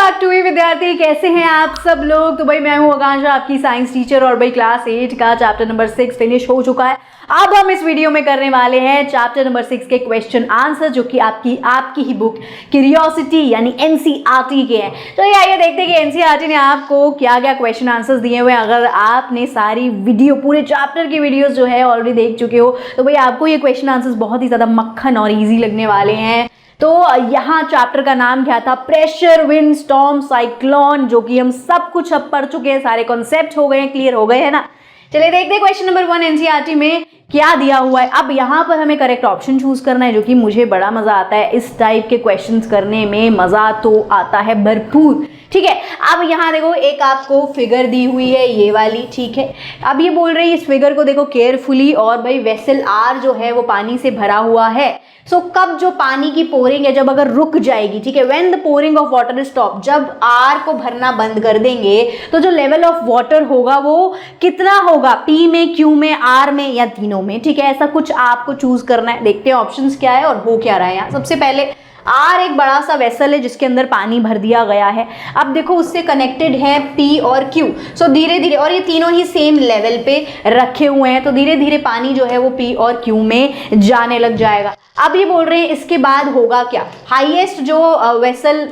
Back to विद्यार्थी, कैसे हैं आप सब लोग। तो भाई मैं हूँ आकांक्षा, आपकी साइंस टीचर। और भाई क्लास 8 का चैप्टर नंबर 6 फिनिश हो चुका है। अब हम इस वीडियो में करने वाले हैं चैप्टर नंबर 6 के क्वेश्चन आंसर, जो कि आपकी ही बुक क्यूरियोसिटी यानी एनसीईआरटी के हैं। तो ये आइए देखते हैं कि एनसीईआरटी ने आपको क्या क्या क्वेश्चन आंसर्स दिए हुए हैं। अगर आपने सारी वीडियो, पूरे चैप्टर की वीडियोस जो है ऑलरेडी देख चुके हो, तो भाई आपको ये क्वेश्चन आंसर्स बहुत ही ज्यादा मक्खन और ईजी लगने वाले हैं। तो यहाँ चैप्टर का नाम क्या था? प्रेशर, विंड, स्टॉर्म, साइक्लोन, जो कि हम सब कुछ अब पढ़ चुके हैं, सारे कॉन्सेप्ट हो गए हैं, क्लियर हो गए हैं ना। चलिए देखते हैं क्वेश्चन नंबर 1 एनसीईआरटी में क्या दिया हुआ है। अब यहाँ पर हमें करेक्ट ऑप्शन चूज करना है, जो कि मुझे बड़ा मजा आता है इस टाइप के क्वेश्चंस करने में। मजा तो आता है भरपूर, ठीक है। अब यहाँ देखो, एक आपको फिगर दी हुई है ये वाली, ठीक है। अब ये बोल रही है इस फिगर को देखो केयरफुली, और भाई वेसल आर जो है वो पानी से भरा हुआ है। सो कब जो पानी की पोरिंग है, जब अगर रुक जाएगी, ठीक है, when the pouring of water stop, जब आर को भरना बंद कर देंगे तो जो लेवल ऑफ वाटर होगा वो कितना होगा? पी में, क्यू में, आर में या तीनों में, ठीक है। ऐसा कुछ आपको चूज करना है। देखते हैं ऑप्शंस क्या है और हो क्या रहा है यहाँ। सबसे पहले आर एक बड़ा सा वेसल है जिसके अंदर पानी भर दिया गया है। अब देखो उससे कनेक्टेड है पी और क्यू। सो धीरे धीरे, और ये तीनों ही सेम लेवल पे रखे हुए हैं, तो धीरे धीरे पानी जो है वो पी और क्यू में जाने लग जाएगा। अब ये बोल रहे हैं इसके बाद होगा क्या? हाईएस्ट जो वेसल,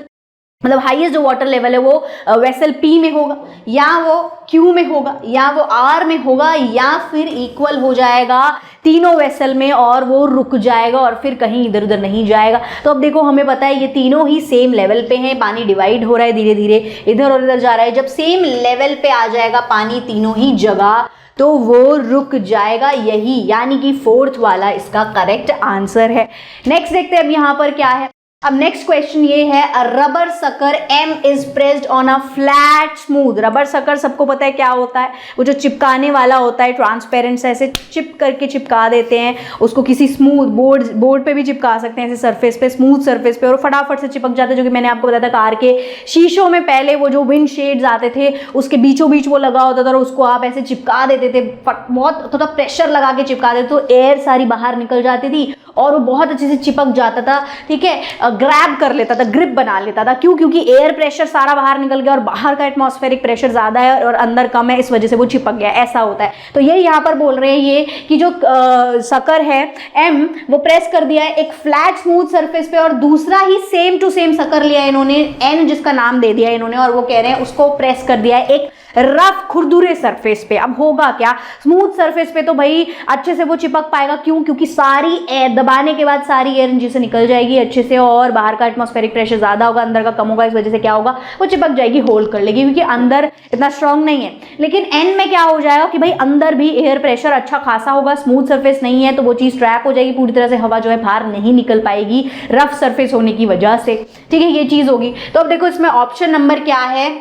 मतलब हाईएस्ट जो वाटर लेवल है वो वेसल पी में होगा, या वो क्यू में होगा, या वो आर में होगा, या फिर इक्वल हो जाएगा तीनों वेसल में और वो रुक जाएगा और फिर कहीं इधर उधर नहीं जाएगा। तो अब देखो हमें पता है ये तीनों ही सेम लेवल पे हैं, पानी डिवाइड हो रहा है धीरे धीरे, इधर और इधर जा रहा है। जब सेम लेवल पे आ जाएगा पानी तीनों ही जगह, तो वो रुक जाएगा, यही यानी कि फोर्थ वाला इसका करेक्ट आंसर है। नेक्स्ट देखते हैं अब यहाँ पर क्या है। अब नेक्स्ट क्वेश्चन ये है, a rubber sucker M is pressed on a flat smooth. Rubber sucker सबको पता है क्या होता है, वो जो चिपकाने वाला होता है, ट्रांसपेरेंट से ऐसे चिप करके चिपका देते हैं उसको किसी स्मूथ बोर्ड पे भी चिपका सकते हैं, ऐसे सरफेस पे, स्मूथ सरफेस पे, और फटाफट से चिपक जाता है। जो कि मैंने आपको बताया था कार के शीशों में पहले वो जो विंड शेड्स आते थे उसके बीचों बीच वो लगा होता था, और उसको आप ऐसे चिपका देते थे, बहुत थोड़ा प्रेशर लगा के चिपका देते, तो एयर सारी बाहर निकल जाती थी और वो बहुत अच्छे से चिपक जाता था, ठीक है। ग्रैब कर लेता था, ग्रिप बना लेता था। क्यों? क्योंकि एयर प्रेशर सारा बाहर निकल गया और बाहर का एटमॉस्फेरिक प्रेशर ज्यादा है और अंदर कम है, इस वजह से वो चिपक गया, ऐसा होता है। तो ये यहाँ पर बोल रहे हैं ये कि जो सकर है एम, वो प्रेस कर दिया है एक फ्लैट स्मूथ सरफेस पे, और दूसरा ही सेम टू सेम सकर लिया है इन्होंने, एन जिसका नाम दे दिया इन्होंने, और वो कह रहे हैं उसको प्रेस कर दिया है एक रफ खुरदुरे सरफेस पे। अब होगा क्या? स्मूथ सरफेस पे तो भाई अच्छे से वो चिपक पाएगा। क्यों? क्योंकि सारी एयर दबाने के बाद सारी एयर नीचे से निकल जाएगी अच्छे से, और बाहर का एटमॉस्फेरिक प्रेशर ज्यादा होगा, अंदर का कम होगा, इस वजह से क्या होगा? वो चिपक जाएगी, होल्ड कर लेगी, क्योंकि अंदर इतना स्ट्रांग नहीं है। लेकिन एन में क्या हो जाएगा कि भाई अंदर भी एयर प्रेशर अच्छा खासा होगा, स्मूथ सरफेस नहीं है, तो वो चीज ट्रैप हो जाएगी पूरी तरह से, हवा जो है बाहर नहीं निकल पाएगी रफ सरफेस होने की वजह से, ठीक है। ये चीज होगी। तो अब देखो इसमें ऑप्शन नंबर क्या है,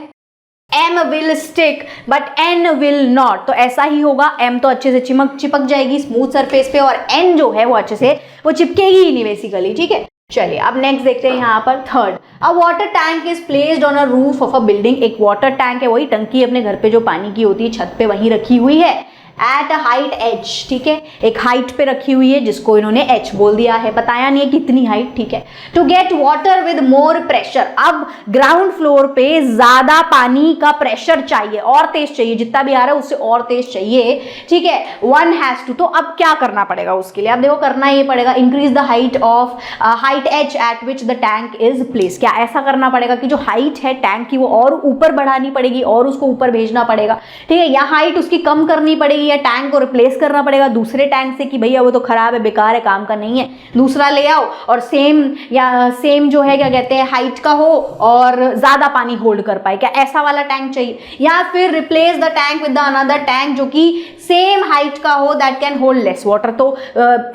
M will stick but N will not। तो ऐसा ही होगा, M तो अच्छे से चिपक जाएगी स्मूथ सरफेस पे, और N जो है वो अच्छे से वो चिपकेगी ही नहीं बेसिकली, ठीक है। चलिए अब नेक्स्ट देखते हैं यहाँ पर third, a water tank is placed on a roof of a building. एक वाटर टैंक है, वही टंकी अपने घर पे जो पानी की होती है छत पे वहीं रखी हुई है, एट अ हाइट h, ठीक है, एक हाइट पे रखी हुई है जिसको इन्होंने h बोल दिया है, बताया नहीं है कितनी हाइट, ठीक है। To get water with more pressure, अब ग्राउंड फ्लोर पे ज्यादा पानी का प्रेशर चाहिए, और तेज चाहिए, जितना भी आ रहा है उससे और तेज चाहिए, ठीक है। वन हैज टू, तो अब क्या करना पड़ेगा उसके लिए? अब देखो करना ये पड़ेगा, increase the height of height h eight which the tank is place. क्या ऐसा करना पड़ेगा कि जो हाइट है टैंक की वो और ऊपर बढ़ानी पड़ेगी और उसको ऊपर भेजना पड़ेगा, ठीक है, या हाइट उसकी कम करनी पड़ेगी, या टैंक को रिप्लेस करना पड़ेगा दूसरे टैंक से कि भैया वो तो खराब है, बेकार है, काम का नहीं है, दूसरा ले आओ और सेम जो है क्या कहते हैं हाइट का हो और ज्यादा पानी होल्ड कर पाए। क्या ऐसा वाला टैंक चाहिए? या फिर replace the tank with the another tank जो कि सेम हाइट का हो, that can hold less water. तो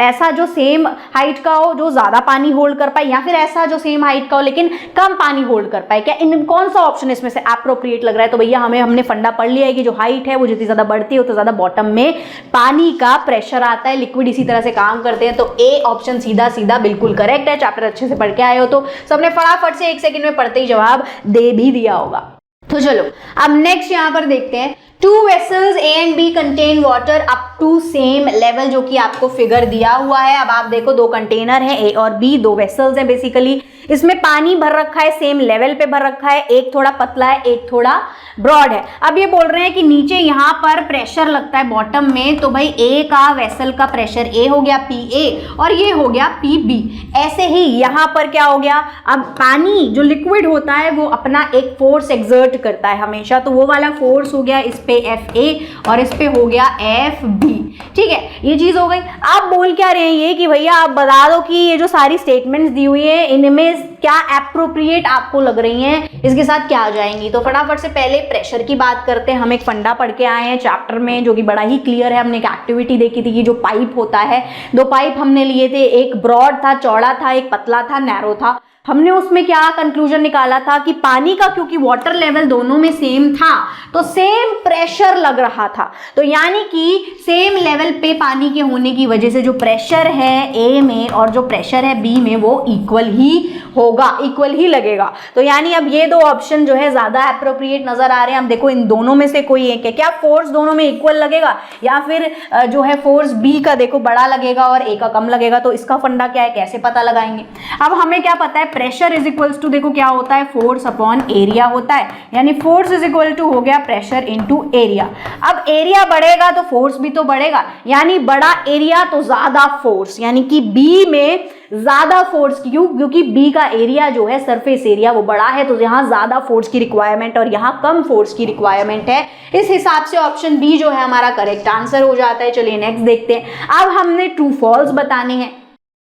ऐसा जो सेम हाइट का हो जो ज्यादा पानी होल्ड कर पाए, या फिर ऐसा जो सेम हाइट का हो लेकिन कम पानी होल्ड कर पाए। क्या इन कौन सा ऑप्शन इसमें से अप्रोप्रिएट लग रहा है? तो भैया हमने फंडा पढ़ लिया है कि जो हाइट है वो जितनी ज्यादा बढ़ती है उतना ज्यादा बॉटम में पानी का प्रेशर आता है, लिक्विड इसी तरह से काम करते हैं। तो ए ऑप्शन सीधा सीधा बिल्कुल करेक्ट है। चैप्टर अच्छे से पढ़ के आए हो तो सबने फटाफट से 1 सेकंड में पढ़ते ही जवाब दे भी दिया होगा। तो चलो अब नेक्स्ट यहाँ पर देखते हैं, 2 vessels A and B contain water up to same level, जो कि आपको फिगर दिया हुआ है। अब आप देखो 2 कंटेनर हैं A और B, 2 vessels हैं बेसिकली, इसमें पानी भर रखा है, सेम लेवल पे भर रखा है, एक थोड़ा पतला है एक थोड़ा ब्रॉड है। अब ये बोल रहे हैं कि नीचे यहाँ पर प्रेशर लगता है बॉटम में, तो भाई A का वेसल का प्रेशर A हो गया PA और ये हो गया PB। ऐसे ही यहाँ पर क्या हो गया, अब पानी जो लिक्विड होता है वो अपना एक फोर्स एक्सर्ट करता है हमेशा, तो वो वाला फोर्स हो गया इस पे FA और इस पे हो गया FB। ठीक है, ये चीज हो गई। आप बोल क्या रहे हैं ये कि भैया आप बता दो कि ये जो सारी स्टेटमेंट्स दी हुई है इनमें क्या एप्रोप्रिएट आपको लग रही हैं, इसके साथ क्या आ जाएंगी। तो फटाफट से पहले प्रेशर की बात करते हैं। हम एक फंडा पढ़ के आए हैं चैप्टर में जो कि बड़ा ही क्लियर है। हमने एक एक्टिविटी देखी थी कि जो पाइप होता है, 2 पाइप हमने लिए थे, एक ब्रॉड था चौड़ा था, एक पतला था नैरो था। हमने उसमें क्या कंक्लूजन निकाला था कि पानी का क्योंकि वाटर लेवल दोनों में सेम था तो सेम प्रेशर लग रहा था, तो यानी कि सेम लेवल पे पानी के होने की वजह से जो प्रेशर है A में और जो प्रेशर है B में वो इक्वल ही होगा, इक्वल ही लगेगा। तो यानी अब ये 2 ऑप्शन जो है ज्यादा एप्रोप्रिएट नजर आ रहे हैं। हम देखो इन दोनों में से कोई एक है, क्या फोर्स दोनों में इक्वल लगेगा या फिर जो है फोर्स B का देखो बड़ा लगेगा और A का कम लगेगा। तो इसका फंडा क्या है, कैसे पता लगाएंगे। अब हमें क्या पता है, प्रेशर इज इक्वल्स टू देखो क्या होता है, फोर्स अपॉन एरिया होता है, यानी फोर्स इज इक्वल टू हो गया प्रेशर इनटू एरिया। अब एरिया बढ़ेगा तो फोर्स भी तो बढ़ेगा, यानी बड़ा एरिया तो ज्यादा फोर्स, यानी कि बी में ज्यादा फोर्स। क्यों? क्योंकि बी का एरिया जो है सरफेस एरिया वो बड़ा है, तो यहाँ ज्यादा फोर्स की रिक्वायरमेंट और यहाँ कम फोर्स की रिक्वायरमेंट है। इस हिसाब से ऑप्शन बी जो है हमारा करेक्ट आंसर हो जाता है। चलिए नेक्स्ट देखते हैं। अब हमने ट्रू फॉल्स बताने हैं।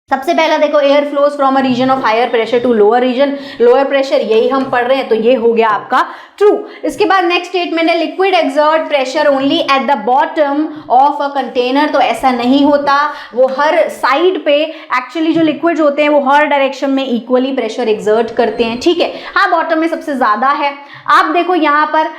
सबसे पहला देखो, air flows from a region of higher pressure to lower region, lower pressure यही हम पढ़ रहे हैं, तो ये हो गया आपका ट्रू। इसके बाद नेक्स्ट स्टेटमेंट है, liquid exert pressure only eight the bottom of a container. तो ऐसा नहीं होता, वो हर साइड पे एक्चुअली जो लिक्विड्स होते हैं वो हर डायरेक्शन में इक्वली प्रेशर एक्सर्ट करते हैं। ठीक है, हाँ बॉटम में सबसे ज्यादा है। आप देखो यहाँ पर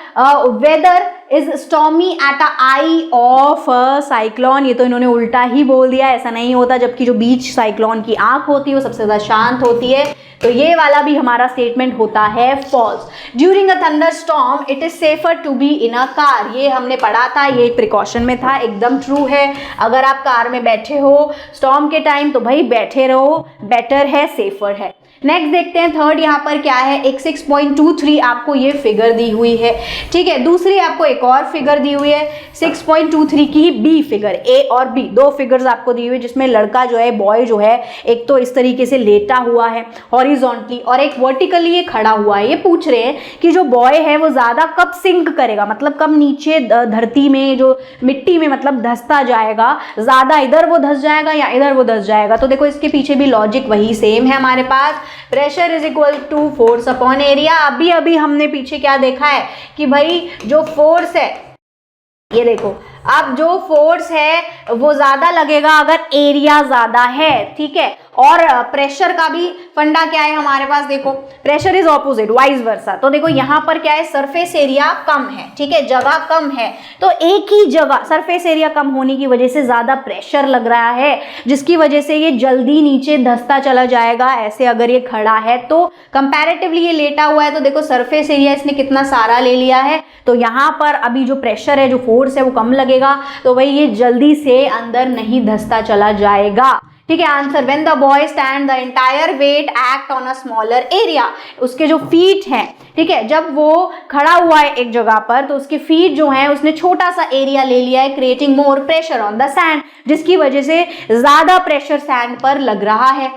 weather is stormy at a eye of cyclone, ये तो इन्होंने उल्टा ही बोल दिया, ऐसा नहीं होता, जबकि जो बीच साइक्लोन की आंख होती है वो सबसे ज्यादा शांत होती है। तो ये वाला भी हमारा स्टेटमेंट होता है false. During a thunderstorm it is safer to be in a car, ये हमने पढ़ा था, ये एक प्रिकॉशन में था, एकदम ट्रू है। अगर आप कार में बैठे हो स्टॉर्म के टाइम तो भाई बैठे रहो, बेटर है, सेफर है। नेक्स्ट देखते हैं थर्ड, यहाँ पर क्या है, एक 6.23 आपको ये फिगर दी हुई है। ठीक है, दूसरी आपको एक और फिगर दी हुई है 6.23 की बी फिगर, ए और बी 2 फिगर्स आपको दी हुई है, जिसमें लड़का जो है, बॉय जो है, एक तो इस तरीके से लेटा हुआ है हॉरिजॉन्टली और एक वर्टिकली ये खड़ा हुआ है। ये पूछ रहे हैं कि जो बॉय है वो ज्यादा कब सिंक करेगा, मतलब कब नीचे धरती में जो मिट्टी में मतलब धंसता जाएगा, ज्यादा इधर वो धंस जाएगा या इधर वो धंस जाएगा। तो देखो इसके पीछे भी लॉजिक वही सेम है हमारे पास, pressure is equal to force upon area. अभी अभी हमने पीछे क्या देखा है कि भाई जो फोर्स है, ये देखो अब जो फोर्स है वो ज्यादा लगेगा अगर एरिया ज्यादा है। ठीक है, और प्रेशर का भी फंडा क्या है हमारे पास, देखो pressure is opposite vice versa. तो देखो यहाँ पर क्या है, सरफेस एरिया कम है, ठीक है, जगह कम है, तो एक ही जगह सरफेस एरिया कम होने की वजह से ज्यादा प्रेशर लग रहा है, जिसकी वजह से ये जल्दी नीचे धंसता चला जाएगा। ऐसे अगर ये खड़ा है तो कंपैरेटिवली ये लेटा हुआ है, तो देखो सरफेस एरिया इसने कितना सारा ले लिया है, तो यहाँ पर अभी जो प्रेशर है, जो फोर्स है वो कम लगेगा, तो भाई ये जल्दी से अंदर नहीं धंसता चला जाएगा। ठीक है, answer when the boy stand the entire weight act on a smaller area, उसके जो फीट हैं, ठीक है, जब वो खड़ा हुआ है एक जगह पर तो उसके फीट जो हैं उसने छोटा सा एरिया ले लिया है, creating more pressure on the sand, जिसकी वजह से ज्यादा प्रेशर सैंड पर लग रहा है।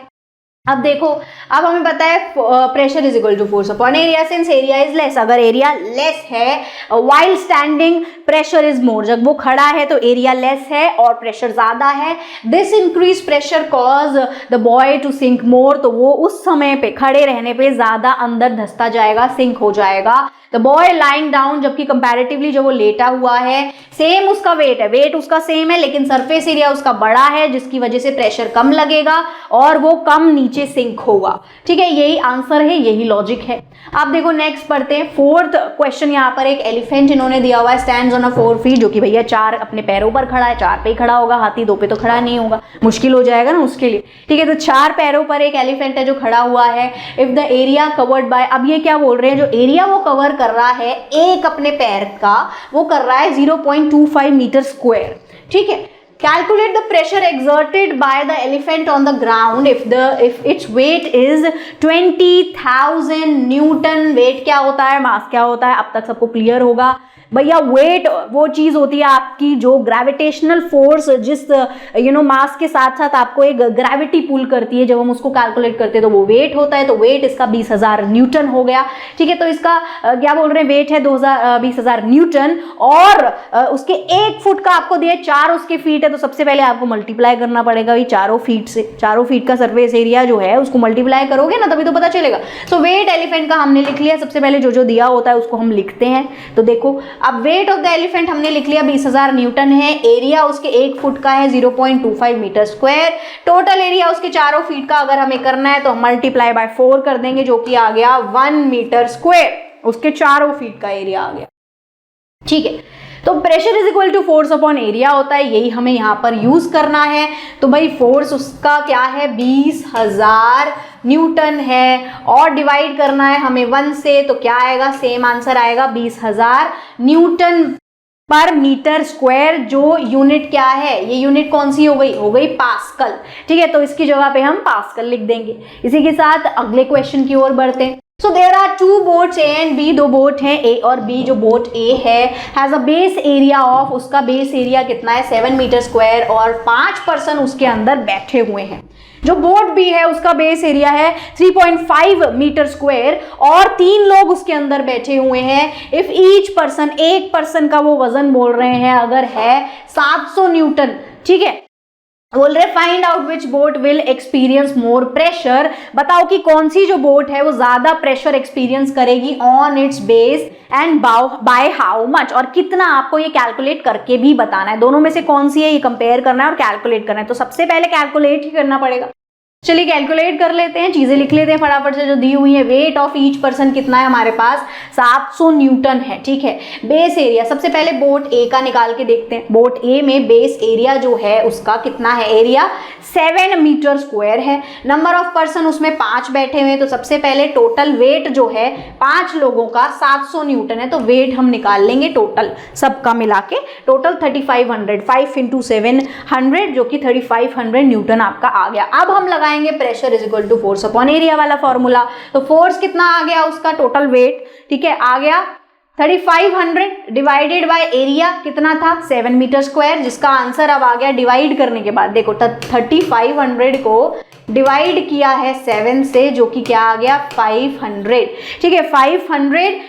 अब देखो, अब हमें पता है pressure is equal to force upon area, since area is less, अगर एरिया लेस है while standing pressure is more, जब वो खड़ा है तो एरिया लेस है और प्रेशर ज्यादा है। This increase pressure cause the boy to sink more, तो वो उस समय पे खड़े रहने पे ज्यादा अंदर धंसता जाएगा, सिंक हो जाएगा। द बॉय लाइंग डाउन, जबकि कंपैरेटिवली जो वो लेटा हुआ है सेम उसका वेट है, वेट उसका सेम है, लेकिन सरफेस एरिया उसका बड़ा है, जिसकी वजह से प्रेशर कम लगेगा और वो कम नीचे सिंक होगा। ठीक है, यही आंसर है, यही लॉजिक है। अब देखो नेक्स्ट पढ़ते हैं फोर्थ क्वेश्चन। यहाँ पर एक एलिफेंट इन्होंने दिया हुआ है, स्टैंड्स ऑन 4 फीट, जो कि भैया 4 अपने पैरों पर खड़ा है, 4 पे ही खड़ा होगा, हाथी 2 पे तो खड़ा नहीं होगा, मुश्किल हो जाएगा ना उसके लिए। ठीक है, तो 4 पैरों पर एक एलिफेंट है जो खड़ा हुआ है। If the area covered by, अब ये क्या बोल रहे हैं, जो एरिया वो कवर कर रहा है एक अपने पैर का, वो कर रहा है 0.25 मीटर स्क्वायर। ठीक है, calculate the pressure exerted by the elephant on the ground if its weight is 20,000 newton. Weight क्या होता है, मास क्या होता है, अब तक सबको क्लियर होगा भैया। वेट वो चीज होती है आपकी जो ग्रेविटेशनल फोर्स, जिस मास के साथ साथ आपको एक ग्रेविटी पुल करती है, जब हम उसको कैलकुलेट करते हैं तो वो वेट होता है। तो वेट इसका 20,000 न्यूटन हो गया। ठीक है, तो इसका क्या बोल रहे हैं, वेट है 20,000 न्यूटन, और उसके 1 फुट का आपको दिया 4 उसके फीट है, तो सबसे पहले आपको मल्टीप्लाई करना पड़ेगा भाई 4 फीट से। 4 फीट का सरफेस एरिया जो है उसको मल्टीप्लाई करोगे ना, तभी तो पता चलेगा। सो वेट एलिफेंट का हमने लिख लिया। सबसे पहले जो दिया होता है उसको हम लिखते हैं। तो देखो, अब वेट ऑफ द एलिफेंट हमने लिख लिया 20,000 न्यूटन है, एरिया उसके 1 फुट का है 0.25 मीटर स्क्वायर, टोटल एरिया उसके 4 फीट का अगर हमें करना है तो हम मल्टीप्लाई बाय 4 कर देंगे, जो कि आ गया 1 मीटर स्क्वायर, उसके 4 फीट का एरिया आ गया। ठीक है, तो pressure is equal to force upon area होता है, यही हमें यहाँ पर यूज करना है। तो भाई फोर्स उसका क्या है, 20,000 न्यूटन है, और डिवाइड करना है हमें 1 से, तो क्या आएगा, सेम आंसर आएगा 20,000 न्यूटन पर मीटर स्क्वायर। जो यूनिट क्या है, ये यूनिट कौन सी हो गई पास्कल। ठीक है, तो इसकी जगह पे हम पास्कल लिख देंगे। इसी के साथ अगले क्वेश्चन की ओर बढ़ते हैं। So there are 2 boats A and B, 2 boat हैं ए और बी। जो बोट ए है has a base area of, उसका बेस एरिया कितना है 7 मीटर स्क्वायर, और 5 पर्सन उसके अंदर बैठे हुए हैं। जो बोट बी है उसका बेस एरिया है 3.5 मीटर स्क्वायर, और 3 लोग उसके अंदर बैठे हुए हैं। इफ ईच पर्सन, एक पर्सन का वो वजन बोल रहे हैं अगर है 700 न्यूटन। ठीक है, बोल रहे find out which boat will experience more pressure, बताओ कि कौन सी जो बोट है वो ज्यादा प्रेशर एक्सपीरियंस करेगी on it's base and by how much, और कितना आपको ये कैलकुलेट करके भी बताना है। दोनों में से कौन सी है ये कंपेयर करना है और कैलकुलेट करना है। तो सबसे पहले कैलकुलेट ही करना पड़ेगा। चलिए कैलकुलेट कर लेते हैं, चीजें लिख लेते हैं फटाफट से जो दी हुई है। वेट ऑफ ईच पर्सन कितना है हमारे पास, 700 न्यूटन है। ठीक है, बेस एरिया सबसे पहले बोट ए का निकाल के देखते हैं। बोट ए में बेस एरिया जो है उसका कितना है, एरिया 7 मीटर स्क्वायर है। नंबर ऑफ पर्सन उसमें 5 बैठे हुए हैं, तो सबसे पहले टोटल वेट जो है 5 लोगों का 700 न्यूटन है, तो वेट हम निकाल लेंगे टोटल सबका मिला के, टोटल 3500, 5 × 700, जो कि 3500 न्यूटन आपका आ गया। अब हम लगाएंगे pressure is equal to force upon area वाला फॉर्मूला। तो फोर्स कितना आ गया उसका, टोटल वेट, ठीक है, आ गया 3500 डिवाइडेड बाय एरिया कितना था 7 मीटर स्क्वायर, जिसका आंसर अब आ गया डिवाइड करने के बाद। देखो 3500 को डिवाइड किया है 7 से, जो कि क्या आ गया 500। ठीक है, 500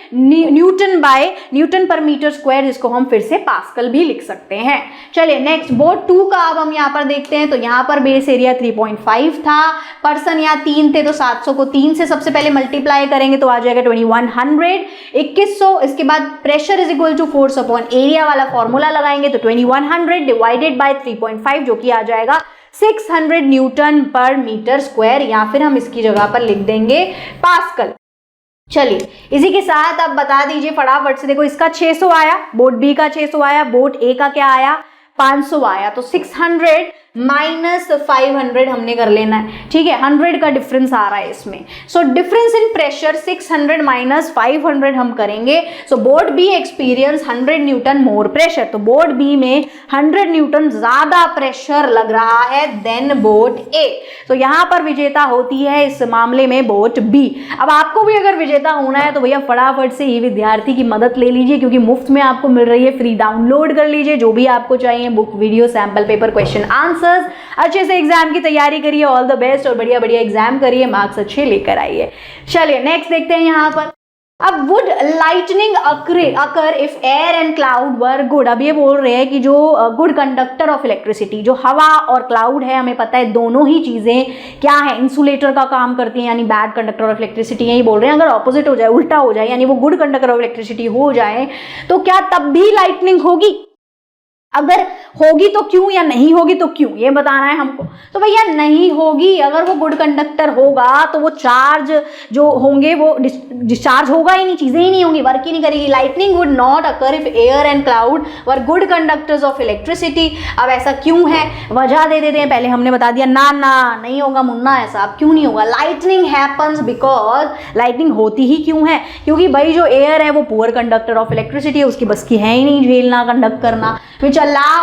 न्यूटन पर मीटर स्क्वायर, जिसको हम फिर से पास्कल भी लिख सकते हैं। चलिए नेक्स्ट बोट 2 का अब हम यहाँ पर देखते हैं। तो यहाँ पर बेस एरिया 3.5 था, पर्सन यहाँ 3 थे, तो 700 को 3 से सबसे पहले मल्टीप्लाई करेंगे तो आ जाएगा 2100, 2100। इसके बाद pressure is equal to force upon area वाला फॉर्मूला लगाएंगे तो 2100 डिवाइडेड बाय 3.5, जो कि आ जाएगा 600 न्यूटन पर मीटर स्क्वायर, या फिर हम इसकी जगह पर लिख देंगे पास्कल। चलिए इसी के साथ अब बता दीजिए फटाफट से। देखो इसका 600 आया, बोट बी का 600 आया, बोट ए का क्या आया 500 आया, तो 600 माइनस 500 हमने कर लेना है। ठीक है, 100 का डिफरेंस आ रहा है इसमें। So difference in pressure 600 minus 500 हम करेंगे। So boat B experience 100 newton more pressure, तो बोट बी में 100 न्यूटन ज्यादा प्रेशर लग रहा है देन बोट ए। तो यहाँ पर विजेता होती है इस मामले में बोट बी। अब आपको भी अगर विजेता होना है तो भैया फटाफट से ही विद्यार्थी की मदद ले लीजिए, क्योंकि मुफ्त में आपको मिल रही है, फ्री डाउनलोड कर लीजिए जो भी आपको चाहिए, book, video, sample paper, question answer. अच्छे से एग्जाम की तैयारी करिए, ऑल द बेस्ट, और बढ़िया बढ़िया एग्जाम करिए, मार्क्स अच्छे लेकर आइए। चलिए नेक्स्ट देखते हैं यहाँ पर। अब would lightning occur if air and cloud were good. अब ये बोल रहे हैं कि जो गुड कंडक्टर ऑफ इलेक्ट्रिसिटी, जो हवा और क्लाउड है, हमें पता है दोनों ही चीजें क्या है, इंसुलेटर का काम करती हैं, यानी बैड कंडक्टर ऑफ इलेक्ट्रिसिटी। यही बोल रहे हैं अगर ऑपोजिट हो जाए, उल्टा हो जाए, यानी वो गुड कंडक्टर ऑफ इलेक्ट्रिसिटी हो जाए, तो क्या तब भी लाइटनिंग होगी? अगर होगी तो क्यों या नहीं होगी तो क्यों, ये बताना है हमको। तो भैया नहीं होगी, अगर वो गुड कंडक्टर होगा तो वो चार्ज जो होंगे वो डिस्चार्ज होगा ही नहीं, चीजें ही नहीं होंगी, वर्क ही नहीं करेगी। Lightning would not occur if air and cloud were good conductors of electricity. अब ऐसा क्यों है, वजह दे देते हैं, पहले हमने बता दिया ना नहीं होगा मुन्ना ऐसा। अब क्यों नहीं होगा, लाइटनिंग हैपन्स बिकॉज, लाइटनिंग होती ही क्यों है, क्योंकि भाई जो एयर है वो पुअर कंडक्टर ऑफ इलेक्ट्रिसिटी है, उसकी बस की है ही नहीं झेलना, कंडक्ट करना, which allow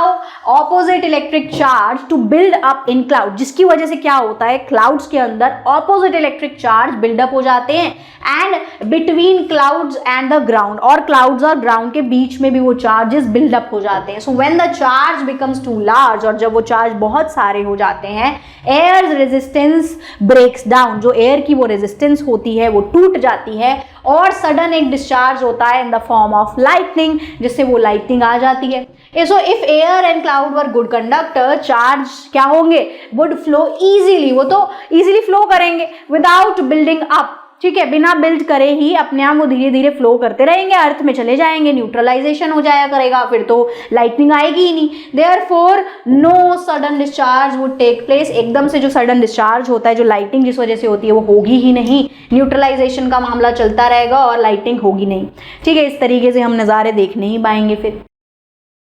opposite electric charge to build up in cloud, जिसकी वजह से क्या होता है, क्लाउड्स के अंदर opposite electric charge build up हो जाते हैं, and between clouds and the ground, और clouds और ground के बीच में भी वो charges build up हो जाते हैं। So when the charge becomes too large, और जब वो charge बहुत सारे हो जाते हैं, air's resistance breaks down, जो air की वो resistance होती है वो टूट जाती है, और सडन एक डिस्चार्ज होता है in the form of lightning, जिससे वो लाइटनिंग आ जाती है। So if air and cloud were good conductor, charge क्या होंगे, वुड फ्लो इजीली, वो तो इजीली फ्लो करेंगे विदाउट बिल्डिंग अप, ठीक है, बिना बिल्ड करे ही अपने आप वो धीरे धीरे फ्लो करते रहेंगे, अर्थ में चले जाएंगे, न्यूट्रलाइजेशन हो जाया करेगा, फिर तो लाइटनिंग आएगी ही नहीं। Therefore no sudden discharge would take place, एकदम से जो सडन डिस्चार्ज होता है, जो लाइटिंग जिस वजह से होती है वो होगी ही नहीं, न्यूट्रलाइजेशन का मामला चलता रहेगा और लाइटिंग होगी नहीं, ठीक है। इस तरीके से हम नज़ारे देखने ही पाएंगे। फिर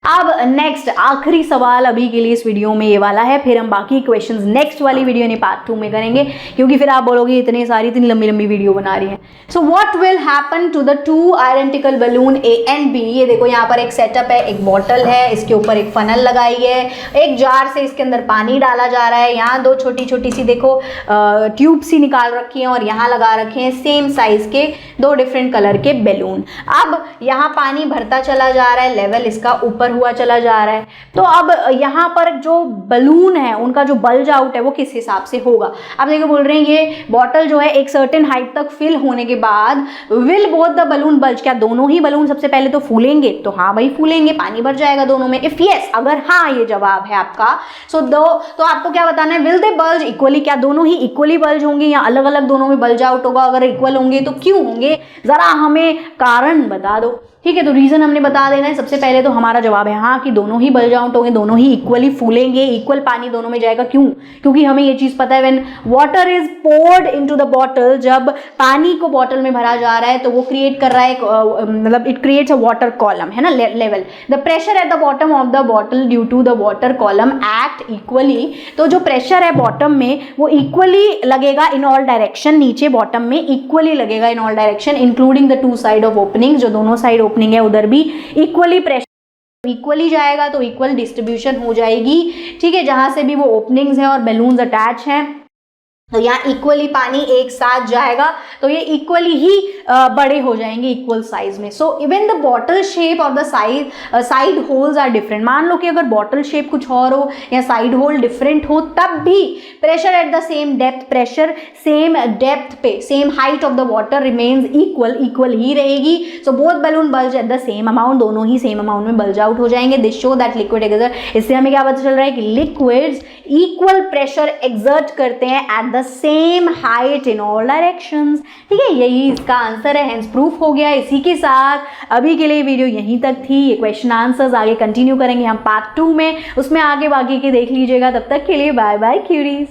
अब नेक्स्ट आखिरी सवाल अभी के लिए इस वीडियो में ये वाला है, फिर हम बाकी क्वेश्चंस नेक्स्ट वाली वीडियो यानी पार्ट 2 में करेंगे, क्योंकि फिर आप बोलोगे इतनी लंबी लंबी वीडियो बना रही है। So what will happen to the two identical balloon A and B. ये देखो यहाँ पर एक सेटअप है, एक बॉटल है, इसके ऊपर एक फनल लगाई है, एक जार से इसके अंदर पानी डाला जा रहा है, यहाँ दो छोटी छोटी सी देखो ट्यूब सी निकाल रखी है और यहाँ लगा रखे हैं सेम साइज के दो डिफरेंट कलर के बैलून। अब यहाँ पानी भरता चला जा रहा है, लेवल इसका ऊपर हुआ चला जा रहा है। तो अब यहाँ पर जो बलून है उनका जो बल्ज आउट है वो किस हिसाब से होगा। अब देखो बोल रहे हैं ये बॉटल जो है एक सर्टेन हाइट तक फिल होने के बाद will both the balloon bulge, क्या दोनों ही बलून सबसे पहले तो फूलेंगे, तो हाँ भाई फूलेंगे, पानी भर जाएगा दोनों में। इफ यस, अगर हाँ ये जवाब है आपका, सो तो आपको क्या बताना है, विल दे बल्ज इक्वली, क्या दोनों ही इक्वली बल्ज होंगे या अलग अलग दोनों में बल्ज आउट होगा। अगर इक्वल होंगे तो क्यों होंगे, जरा हमें कारण बता दो, ठीक है। तो रीजन हमने बता देना है। सबसे पहले तो हमारा जवाब है हाँ कि दोनों ही बल्ज आउट होंगे, दोनों ही इक्वली फूलेंगे, इक्वल पानी दोनों में जाएगा। क्यों, क्योंकि हमें ये चीज पता है when water is poured into the bottle, जब पानी को बॉटल में भरा जा रहा है तो वो क्रिएट कर रहा है मतलब it creates a water column, है ना, level. The pressure at the bottom of the bottle due to the water column act equally, तो जो प्रेशर है बॉटम में वो इक्वली लगेगा इन ऑल डायरेक्शन, नीचे बॉटम में इक्वली लगेगा in all direction including the two side of opening, जो दोनों साइड ओपनिंग है उधर भी इक्वली प्रेशर इक्वली जाएगा, तो इक्वल डिस्ट्रीब्यूशन हो जाएगी, ठीक है। जहां से भी वो ओपनिंग्स हैं और बैलून्स अटैच हैं तो यहाँ इक्वली पानी एक साथ जाएगा, तो ये इक्वली ही बड़े हो जाएंगे इक्वल साइज में। So even the bottle shape और the side holes are different. मान लो कि अगर बॉटल शेप कुछ और हो या साइड होल डिफरेंट हो, तब भी pressure at the same depth, pressure same depth पे, same height of the water remains equal ही रहेगी। So both balloon bulge at the same amount, दोनों ही सेम अमाउंट में बल्ज आउट हो जाएंगे। This show that liquid exert, इससे हमें क्या पता चल रहा है कि लिक्विड्स इक्वल प्रेशर एक्सर्ट करते हैं eight the same height in all directions, ठीक है। यही इसका आंसर है, हेंस प्रूफ हो गया। इसी के साथ अभी के लिए वीडियो यहीं तक थी। ये क्वेश्चन आंसर्स आगे कंटिन्यू करेंगे हम पार्ट 2 में, उसमें आगे बाकी के देख लीजिएगा। तब तक के लिए बाय बाय क्यूरीज।